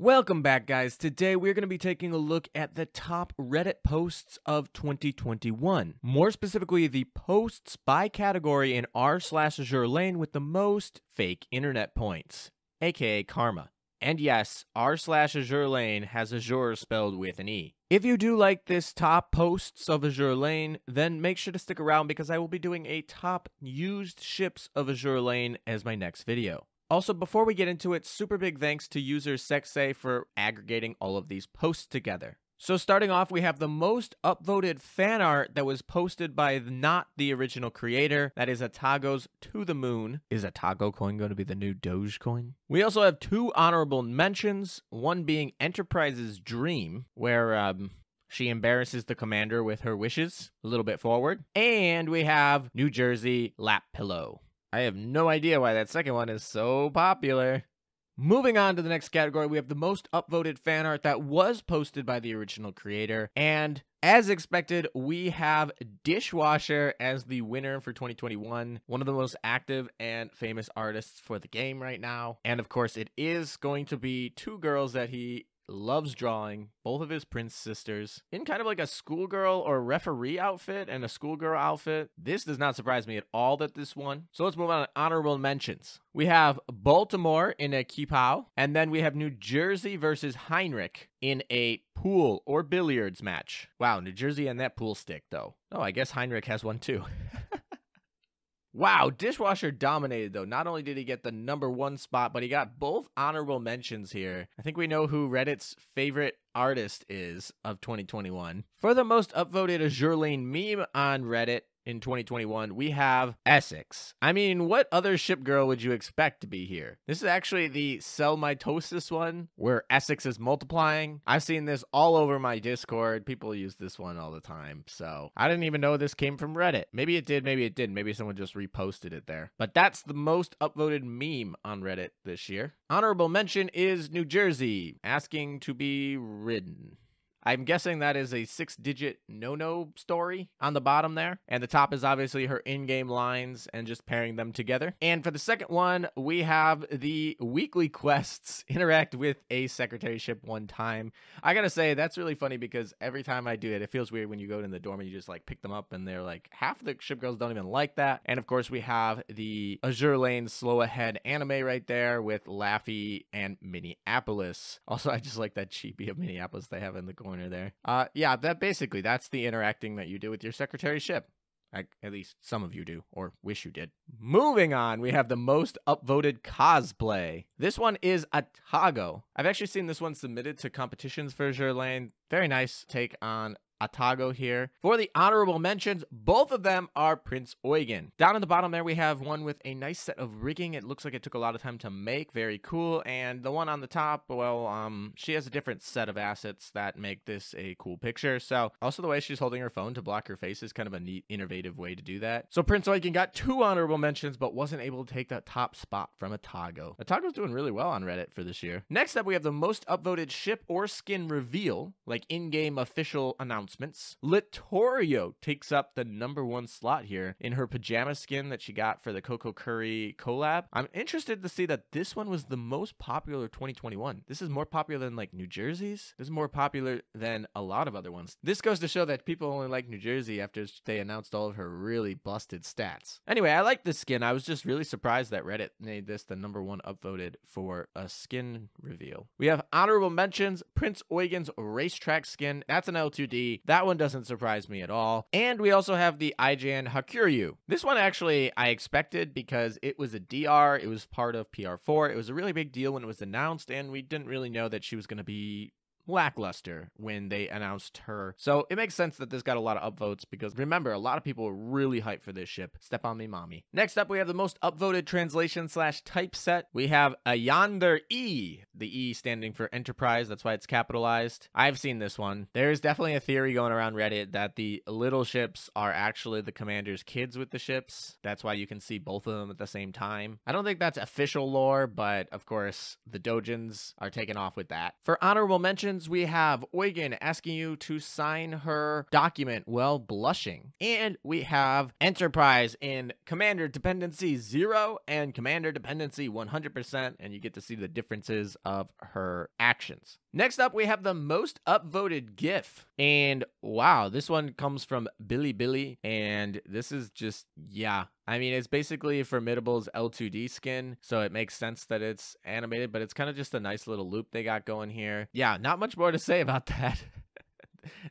Welcome back, guys. Today we're going to be taking a look at the top Reddit posts of 2021. More specifically, the posts by category in r/Azure Lane with the most fake internet points, aka karma. And yes, r/Azure Lane has Azure spelled with an E. If you do like this top posts of Azure Lane, then make sure to stick around because I will be doing a top used ships of Azure Lane as my next video. Also, before we get into it, super big thanks to user Sexay for aggregating all of these posts together. So starting off, we have the most upvoted fan art that was posted by not the original creator. That is Atago's To The Moon. Is Atago coin going to be the new Dogecoin? We also have two honorable mentions, one being Enterprise's Dream, where she embarrasses the commander with her wishes a little bit forward. And we have New Jersey Lap Pillow. I have no idea why that second one is so popular. Moving on to the next category, we have the most upvoted fan art that was posted by the original creator. And as expected, we have Dishwasher as the winner for 2021. One of the most active and famous artists for the game right now. And of course, it is going to be two girls that he loves drawing, both of his Prince sisters, in kind of like a schoolgirl or referee outfit and a schoolgirl outfit. This does not surprise me at all that this won. So let's move on to honorable mentions. We have Baltimore in a Kipow, and then we have New Jersey versus Heinrich in a pool or billiards match. Wow, New Jersey and that pool stick though. Oh, I guess Heinrich has one too. Wow, Dishwasher dominated, though. Not only did he get the #1 spot, but he got both honorable mentions here. I think we know who Reddit's favorite artist is of 2021. For the most upvoted Azure Lane meme on Reddit in 2021, we have Essex. I mean, what other ship girl would you expect to be here? This is actually the cell mitosis one, where Essex is multiplying. I've seen this all over my Discord. People use this one all the time, so I didn't even know this came from Reddit. Maybe it did, maybe it didn't. Maybe someone just reposted it there. But that's the most upvoted meme on Reddit this year. Honorable mention is New Jersey, asking to be ridden. I'm guessing that is a 6-digit no-no story on the bottom there. And the top is obviously her in-game lines and just pairing them together. And for the second one, we have the weekly quests interact with a secretary ship one time. I gotta say, that's really funny because every time I do it, it feels weird when you go in the dorm and you just like pick them up and they're like, half the ship girls don't even like that. And of course, we have the Azure Lane slow ahead anime right there with Laffy and Minneapolis. Also, I just like that cheapie of Minneapolis they have in the corner there. Yeah, that's the interacting that you do with your secretary ship. At least some of you do, or wish you did. Moving on, we have the most upvoted cosplay. This one is Atago. I've actually seen this one submitted to competitions for Azure Lane. Very nice take on Atago here. For the honorable mentions, both of them are Prince Eugen. Down at the bottom there, we have one with a nice set of rigging. It looks like it took a lot of time to make. Very cool. And the one on the top, well, she has a different set of assets that make this a cool picture. So also the way she's holding her phone to block her face is kind of a neat, innovative way to do that. So Prince Eugen got 2 honorable mentions, but wasn't able to take that top spot from Atago. Atago's doing really well on Reddit for this year. Next up, we have the most upvoted ship or skin reveal, like in-game official announcements. Littorio takes up the #1 slot here in her pajama skin that she got for the Coco Curry collab. I'm interested to see that this one was the most popular 2021. This is more popular than like New Jersey's. This is more popular than a lot of other ones. This goes to show that people only like New Jersey after they announced all of her really busted stats. Anyway, I like this skin. I was just really surprised that Reddit made this the #1 upvoted for a skin reveal. We have honorable mentions, Prince Eugen's racetrack skin. That's an L2D. That one doesn't surprise me at all. And we also have the IGN Hakuryu. This one actually I expected because it was a DR. It was part of PR4. It was a really big deal when it was announced, and we didn't really know that she was going to be lackluster when they announced her. So it makes sense that this got a lot of upvotes because remember, a lot of people were really hyped for this ship. Step on me, mommy. Next up, we have the most upvoted translation / typeset. We have a Yonder E, the E standing for Enterprise. That's why it's capitalized. I've seen this one. There's definitely a theory going around Reddit that the little ships are actually the commander's kids with the ships. That's why you can see both of them at the same time. I don't think that's official lore, but of course, the Dojins are taking off with that. For honorable mention, mentions, we have Eugen asking you to sign her document while blushing. And we have Enterprise in Commander Dependency 0 and Commander Dependency 100%, and you get to see the differences of her actions. Next up, we have the most upvoted GIF. And wow, this one comes from Billy, and this is just, yeah. I mean, it's basically Formidable's L2D skin, so it makes sense that it's animated, but it's kind of just a nice little loop they got going here. Yeah, not much more to say about that.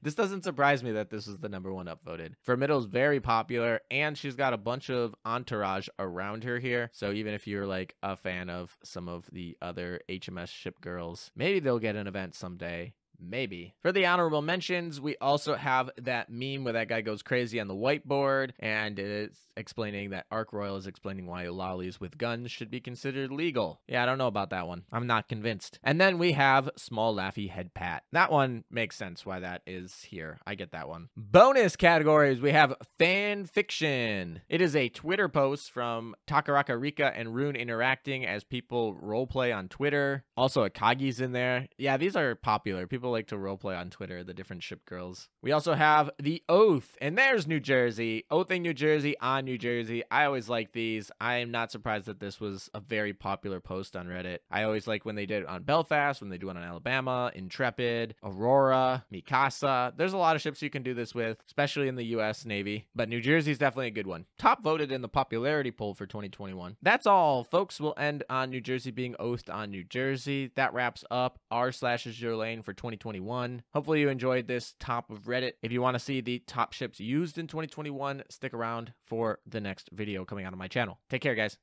This doesn't surprise me that this is the #1 upvoted. Formidable's very popular, and she's got a bunch of entourage around her here. So even if you're like a fan of some of the other HMS ship girls, maybe they'll get an event someday. Maybe. For the honorable mentions, we also have that meme where that guy goes crazy on the whiteboard, and it's explaining that Ark Royal is explaining why lollies with guns should be considered legal. Yeah, I don't know about that one. I'm not convinced. And then we have Small Laffy Head Pat. That one makes sense why that is here. I get that one. Bonus categories, we have fan fiction. It is a Twitter post from Takaraka Rika and Rune interacting as people roleplay on Twitter. Also, Akagi's in there. Yeah, these are popular. People like to roleplay on Twitter, the different ship girls. We also have the Oath, and there's New Jersey. Oathing New Jersey on New Jersey. I always like these. I am not surprised that this was a very popular post on Reddit. I always like when they did it on Belfast, when they do it on Alabama, Intrepid, Aurora, Mikasa. There's a lot of ships you can do this with, especially in the US Navy, but New Jersey is definitely a good one. Top voted in the popularity poll for 2021. That's all, folks. We'll end on New Jersey being oathed on New Jersey. That wraps up r/Azure Lane for 2021. Hopefully you enjoyed this top of Reddit. If you want to see the top ships used in 2021, stick around for the next video coming out on my channel. Take care, guys.